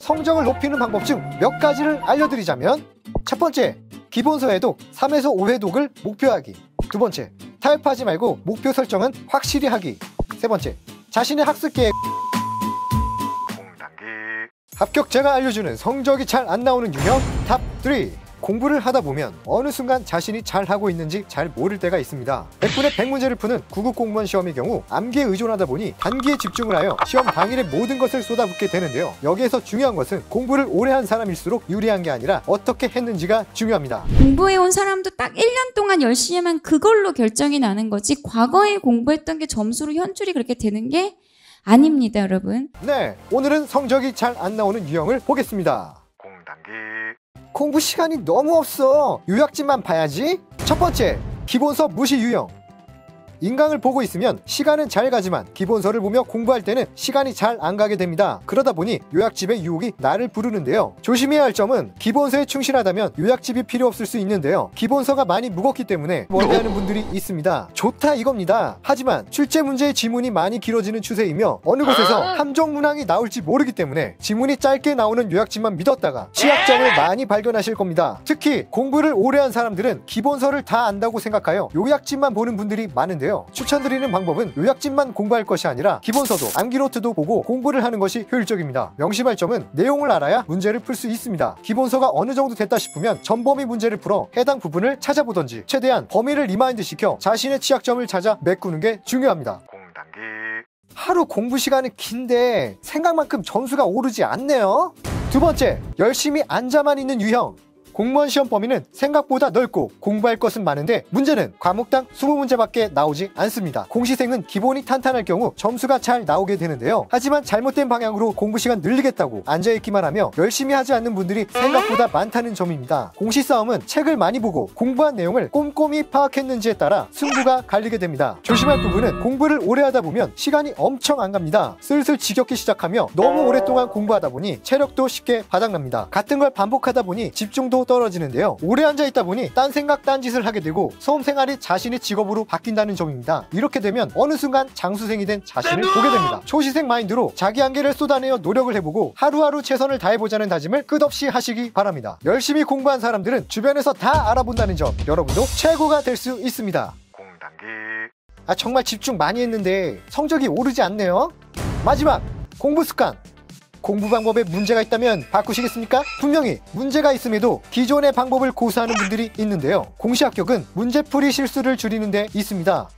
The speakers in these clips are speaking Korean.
성적을 높이는 방법 중 몇 가지를 알려드리자면, 첫 번째, 기본서 해독 3에서 5회독을 목표하기. 두 번째, 타협하지 말고 목표 설정은 확실히 하기. 세 번째, 자신의 학습 계획. 합격자가 알려주는 성적이 잘 안 나오는 유형 탑 3. 공부를 하다 보면 어느 순간 자신이 잘하고 있는지 잘 모를 때가 있습니다. 100분의 100문제를 푸는 9급 공무원 시험의 경우 암기에 의존하다 보니 단기에 집중을 하여 시험 당일에 모든 것을 쏟아붓게 되는데요. 여기에서 중요한 것은 공부를 오래 한 사람일수록 유리한 게 아니라 어떻게 했는지가 중요합니다. 공부해온 사람도 딱 1년 동안 열심히 하면 그걸로 결정이 나는 거지, 과거에 공부했던 게 점수로 현출이 그렇게 되는 게 아닙니다, 여러분. 네, 오늘은 성적이 잘 안 나오는 유형을 보겠습니다. 공부 시간이 너무 없어. 요약집만 봐야지. 첫 번째, 기본서 무시 유형. 인강을 보고 있으면 시간은 잘 가지만 기본서를 보며 공부할 때는 시간이 잘 안 가게 됩니다. 그러다 보니 요약집의 유혹이 나를 부르는데요. 조심해야 할 점은 기본서에 충실하다면 요약집이 필요 없을 수 있는데요. 기본서가 많이 무겁기 때문에 멀리하는 분들이 있습니다. 좋다 이겁니다. 하지만 출제 문제의 지문이 많이 길어지는 추세이며 어느 곳에서 함정 문항이 나올지 모르기 때문에 지문이 짧게 나오는 요약집만 믿었다가 취약점을 많이 발견하실 겁니다. 특히 공부를 오래 한 사람들은 기본서를 다 안다고 생각하여 요약집만 보는 분들이 많은데요. 추천드리는 방법은 요약집만 공부할 것이 아니라 기본서도 암기노트도 보고 공부를 하는 것이 효율적입니다. 명심할 점은 내용을 알아야 문제를 풀 수 있습니다. 기본서가 어느 정도 됐다 싶으면 전범위 문제를 풀어 해당 부분을 찾아보던지 최대한 범위를 리마인드 시켜 자신의 취약점을 찾아 메꾸는 게 중요합니다. 하루 공부 시간은 긴데 생각만큼 점수가 오르지 않네요. 두 번째, 열심히 앉아만 있는 유형. 공무원 시험 범위는 생각보다 넓고 공부할 것은 많은데 문제는 과목당 20문제밖에 나오지 않습니다. 공시생은 기본이 탄탄할 경우 점수가 잘 나오게 되는데요. 하지만 잘못된 방향으로 공부 시간 늘리겠다고 앉아있기만 하며 열심히 하지 않는 분들이 생각보다 많다는 점입니다. 공시 싸움은 책을 많이 보고 공부한 내용을 꼼꼼히 파악했는지에 따라 승부가 갈리게 됩니다. 조심할 부분은 공부를 오래 하다 보면 시간이 엄청 안 갑니다. 슬슬 지겹기 시작하며 너무 오랫동안 공부하다 보니 체력도 쉽게 바닥납니다. 같은 걸 반복하다 보니 집중도 떨어지는데요. 오래 앉아있다 보니 딴 생각 딴 짓을 하게 되고 수험생활이 자신의 직업으로 바뀐다는 점입니다. 이렇게 되면 어느 순간 장수생이 된 자신을 보게 됩니다. 초시생 마인드로 자기 한계를 쏟아내어 노력을 해보고 하루하루 최선을 다해보자는 다짐을 끝없이 하시기 바랍니다. 열심히 공부한 사람들은 주변에서 다 알아본다는 점, 여러분도 최고가 될 수 있습니다. 정말 집중 많이 했는데 성적이 오르지 않네요. 마지막, 공부 습관. 공부 방법에 문제가 있다면 바꾸시겠습니까? 분명히 문제가 있음에도 기존의 방법을 고수하는 분들이 있는데요. 공시 합격은 문제풀이 실수를 줄이는 데 있습니다.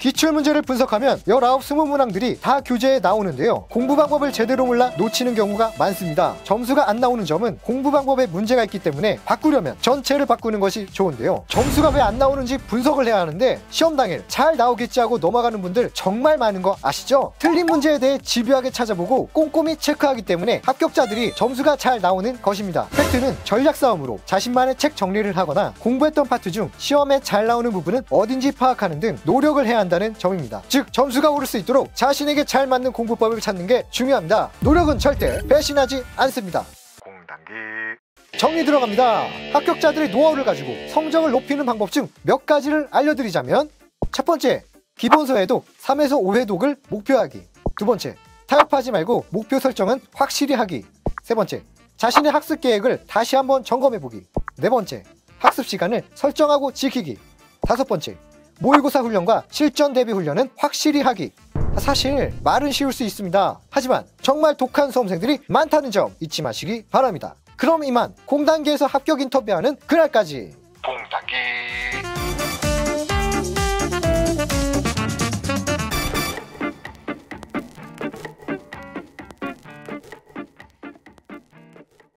기출문제를 분석하면 19, 20문항들이 다 교재에 나오는데요. 공부 방법을 제대로 몰라 놓치는 경우가 많습니다. 점수가 안 나오는 점은 공부 방법에 문제가 있기 때문에 바꾸려면 전체를 바꾸는 것이 좋은데요. 점수가 왜 안 나오는지 분석을 해야 하는데 시험 당일 잘 나오겠지 하고 넘어가는 분들 정말 많은 거 아시죠? 틀린 문제에 대해 집요하게 찾아보고 꼼꼼히 체크하기 때문에 합격자들이 점수가 잘 나오는 것입니다. 팩트는 전략 싸움으로 자신만의 책 정리를 하거나 공부했던 파트 중 시험에 잘 나오는 부분은 어딘지 파악하는 등 노력을 해야 한다는 점입니다. 즉 점수가 오를 수 있도록 자신에게 잘 맞는 공부법을 찾는 게 중요합니다. 노력은 절대 배신하지 않습니다. 정리 들어갑니다. 합격자들의 노하우를 가지고 성적을 높이는 방법 중 몇 가지를 알려드리자면, 첫 번째, 기본서 해독 3에서 5회독을 목표하기. 두 번째, 타협하지 말고 목표 설정은 확실히 하기. 세 번째, 자신의 학습 계획을 다시 한번 점검해보기. 네 번째, 학습 시간을 설정하고 지키기. 다섯 번째, 모의고사 훈련과 실전 대비 훈련은 확실히 하기. 사실 말은 쉬울 수 있습니다. 하지만 정말 독한 수험생들이 많다는 점 잊지 마시기 바랍니다. 그럼 이만 공단계에서 합격 인터뷰하는 그날까지